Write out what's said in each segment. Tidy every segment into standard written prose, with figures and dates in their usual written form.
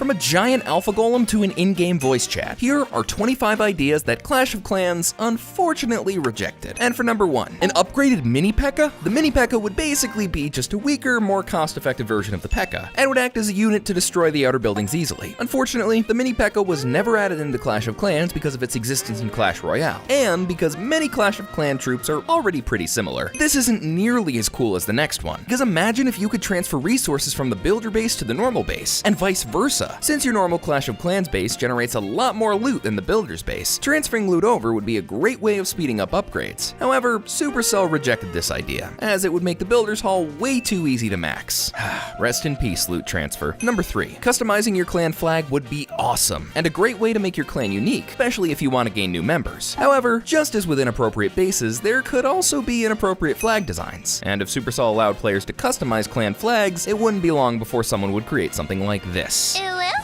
From a giant alpha golem to an in-game voice chat, here are 25 ideas that Clash of Clans unfortunately rejected. And for number 1, an upgraded mini P.E.K.K.A. The mini P.E.K.K.A. would basically be just a weaker, more cost-effective version of the P.E.K.K.A. and would act as a unit to destroy the outer buildings easily. Unfortunately, the mini P.E.K.K.A. was never added into Clash of Clans because of its existence in Clash Royale, and because many Clash of Clans troops are already pretty similar. This isn't nearly as cool as the next one, because imagine if you could transfer resources from the builder base to the normal base, and vice versa. Since your normal Clash of Clans base generates a lot more loot than the builder's base, transferring loot over would be a great way of speeding up upgrades. However, Supercell rejected this idea, as it would make the builder's haul way too easy to max. Rest in peace, loot transfer. Number 3, customizing your clan flag would be awesome, and a great way to make your clan unique, especially if you want to gain new members. However, just as with inappropriate bases, there could also be inappropriate flag designs, and if Supercell allowed players to customize clan flags, it wouldn't be long before someone would create something like this.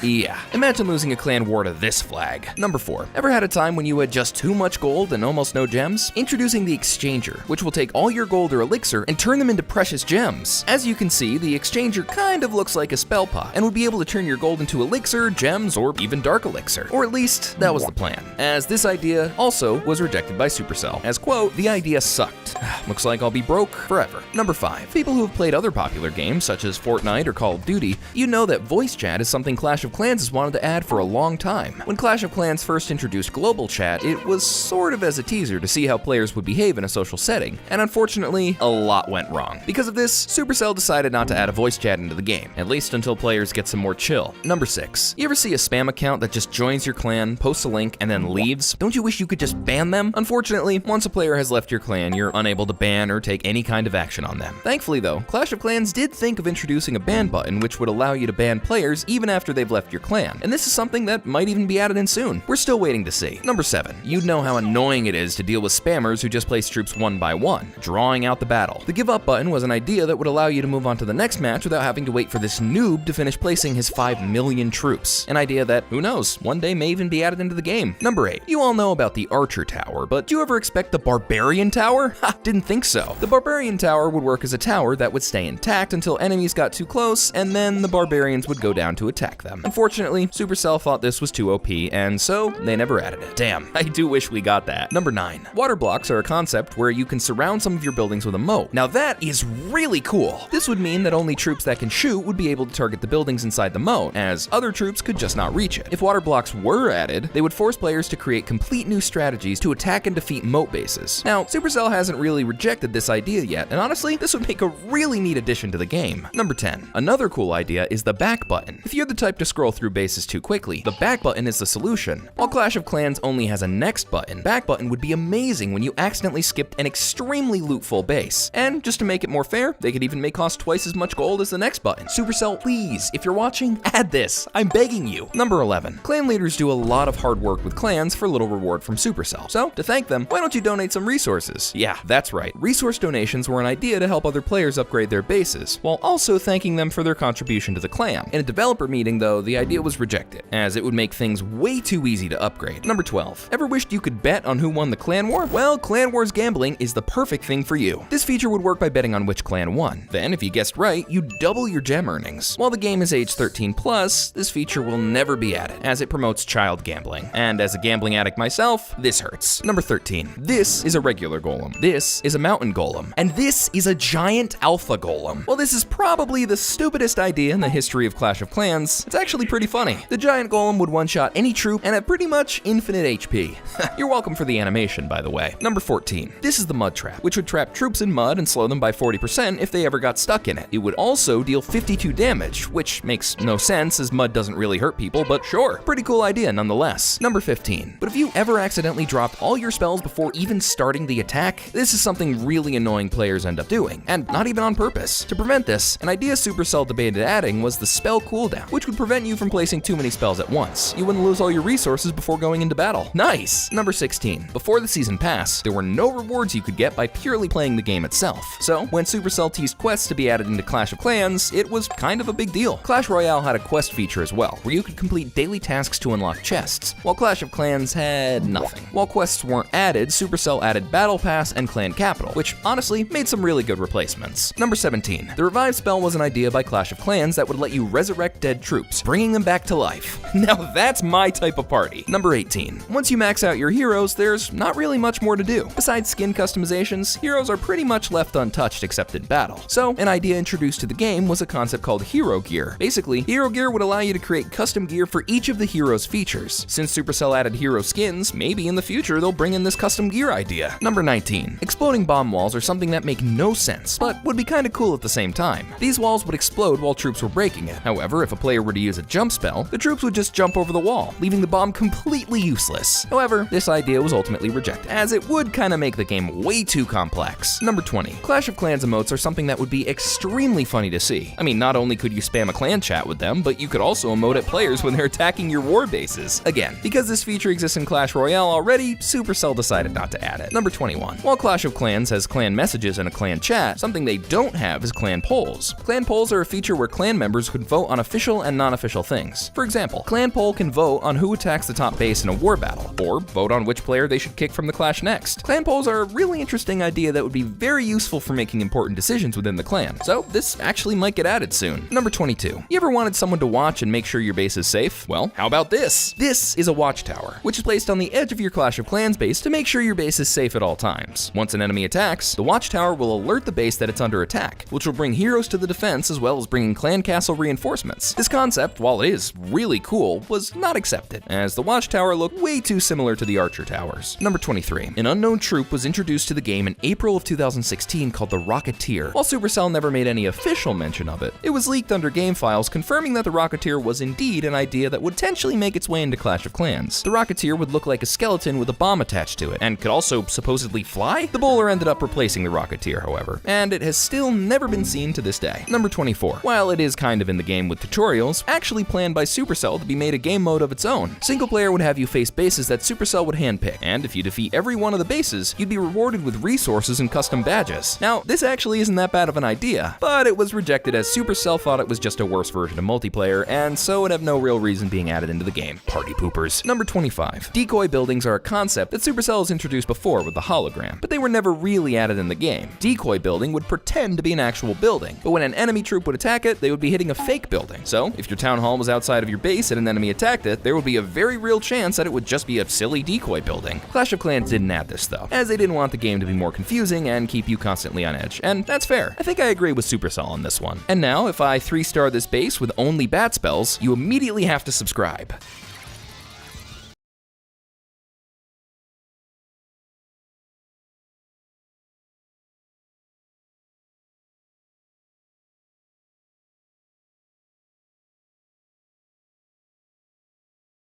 Yeah, imagine losing a clan war to this flag. Number 4, ever had a time when you had just too much gold and almost no gems? Introducing the Exchanger, which will take all your gold or elixir and turn them into precious gems. As you can see, the Exchanger kind of looks like a spell pot, and would be able to turn your gold into elixir, gems, or even dark elixir. Or at least, that was the plan. As this idea also was rejected by Supercell, as quote, the idea sucked. Looks like I'll be broke forever. Number 5, people who have played other popular games such as Fortnite or Call of Duty, you know that voice chat is something Clash of Clans has wanted to add for a long time. When Clash of Clans first introduced global chat, it was sort of as a teaser to see how players would behave in a social setting, and unfortunately, a lot went wrong. Because of this, Supercell decided not to add a voice chat into the game, at least until players get some more chill. Number 6, you ever see a spam account that just joins your clan, posts a link, and then leaves? Don't you wish you could just ban them? Unfortunately, once a player has left your clan, you're unable to ban or take any kind of action on them. Thankfully though, Clash of Clans did think of introducing a ban button which would allow you to ban players even after they've left your clan, and this is something that might even be added in soon. We're still waiting to see. Number 7, you'd know how annoying it is to deal with spammers who just place troops one by one, drawing out the battle. The give up button was an idea that would allow you to move on to the next match without having to wait for this noob to finish placing his 5 million troops. An idea that, who knows, one day may even be added into the game. Number 8, you all know about the Archer Tower, but do you ever expect the Barbarian Tower? Ha, didn't think so. The Barbarian Tower would work as a tower that would stay intact until enemies got too close, and then the barbarians would go down to attack them. Unfortunately, Supercell thought this was too OP, and so they never added it. Damn, I do wish we got that. Number 9, water blocks are a concept where you can surround some of your buildings with a moat. Now that is really cool. This would mean that only troops that can shoot would be able to target the buildings inside the moat, as other troops could just not reach it. If water blocks were added, they would force players to create complete new strategies to attack and defeat moat bases. Now, Supercell hasn't really rejected this idea yet, and honestly, this would make a really neat addition to the game. Number 10, another cool idea is the back button. If you're the type to scroll through bases too quickly, the back button is the solution. While Clash of Clans only has a next button, back button would be amazing when you accidentally skipped an extremely loot-full base. And just to make it more fair, they could even make cost twice as much gold as the next button. Supercell, please, if you're watching, add this. I'm begging you. Number 11, clan leaders do a lot of hard work with clans for little reward from Supercell. So, to thank them, why don't you donate some resources? Yeah, that's right. Resource donations were an idea to help other players upgrade their bases, while also thanking them for their contribution to the clan. In a developer meeting though, the idea was rejected, as it would make things way too easy to upgrade. Number 12, ever wished you could bet on who won the clan war? Well, Clan Wars gambling is the perfect thing for you. This feature would work by betting on which clan won. Then, if you guessed right, you double your gem earnings. While the game is age 13 plus, this feature will never be added, as it promotes child gambling. And as a gambling addict myself, this hurts. Number 13, this is a regular golem. This is a mountain golem. And this is a giant alpha golem. While this is probably the stupidest idea in the history of Clash of Clans, it's actually pretty funny. The giant golem would one-shot any troop and have pretty much infinite HP. You're welcome for the animation, by the way. Number 14, this is the mud trap, which would trap troops in mud and slow them by 40% if they ever got stuck in it. It would also deal 52 damage, which makes no sense as mud doesn't really hurt people, but sure, pretty cool idea nonetheless. Number 15, but if you ever accidentally dropped all your spells before even starting the attack, this is something really annoying players end up doing, and not even on purpose. To prevent this, an idea Supercell debated adding was the spell cooldown, which would prevent you from placing too many spells at once. You wouldn't lose all your resources before going into battle. Nice! Number 16, before the season pass, there were no rewards you could get by purely playing the game itself. So, when Supercell teased quests to be added into Clash of Clans, it was kind of a big deal. Clash Royale had a quest feature as well, where you could complete complete daily tasks to unlock chests, while Clash of Clans had nothing. While quests weren't added, Supercell added Battle Pass and Clan Capital, which honestly made some really good replacements. Number 17. The Revive spell was an idea by Clash of Clans that would let you resurrect dead troops, bringing them back to life. Now that's my type of party. Number 18. Once you max out your heroes, there's not really much more to do. Besides skin customizations, heroes are pretty much left untouched except in battle. So, an idea introduced to the game was a concept called Hero Gear. Basically, Hero Gear would allow you to create custom gear for each of the hero's features. Since Supercell added hero skins, maybe in the future they'll bring in this custom gear idea. Number 19. Exploding bomb walls are something that make no sense, but would be kinda cool at the same time. These walls would explode while troops were breaking it. However, if a player were to use a jump spell, the troops would just jump over the wall, leaving the bomb completely useless. However, this idea was ultimately rejected, as it would kinda make the game way too complex. Number 20. Clash of Clans emotes are something that would be extremely funny to see. I mean, not only could you spam a clan chat with them, but you could also emote at players when they're attacking your war bases. Again, because this feature exists in Clash Royale already, Supercell decided not to add it. Number 21. While Clash of Clans has clan messages and a clan chat, something they don't have is clan polls. Clan polls are a feature where clan members could vote on official and non-official things. For example, clan poll can vote on who attacks the top base in a war battle, or vote on which player they should kick from the clash next. Clan polls are a really interesting idea that would be very useful for making important decisions within the clan, so this actually might get added soon. Number 22. You ever wanted someone to watch and make sure your base is safe? Well, how about this? This is a watchtower, which is placed on the edge of your Clash of Clans base to make sure your base is safe at all times. Once an enemy attacks, the watchtower will alert the base that it's under attack, which will bring heroes to the defense as well as bringing clan castle reinforcements. This concept, while it is really cool, was not accepted, as the watchtower looked way too similar to the archer towers. Number 23. An unknown troop was introduced to the game in April of 2016 called the Rocketeer. While Supercell never made any official mention of it, it was leaked under game files confirming that the Rocketeer was indeed an idea that would potentially make its way into Clash of Clans. The Rocketeer would look like a skeleton with a bomb attached to it, and could also supposedly fly? The bowler ended up replacing the Rocketeer, however, and it has still never been seen to this day. Number 24. While it is kind of in the game with tutorials, actually planned by Supercell to be made a game mode of its own. Single player would have you face bases that Supercell would handpick, and if you defeat every one of the bases, you'd be rewarded with resources and custom badges. Now, this actually isn't that bad of an idea, but it was rejected as Supercell thought it was just a worse version of multiplayer, and so would have no real reason being added into the game. Party poopers. Number 25. Decoy buildings are a concept that Supercell has introduced before with the hologram, but they were never really added in the game. Decoy building would pretend to be an actual building, but when an enemy troop would attack it, they would be hitting a fake building. So, if your town hall was outside of your base and an enemy attacked it, there would be a very real chance that it would just be a silly decoy building. Clash of Clans didn't add this though, as they didn't want the game to be more confusing and keep you constantly on edge, and that's fair. I think I agree with Supercell on this one. And now, if I 3-star this base with only bat spells, you immediately have to subscribe.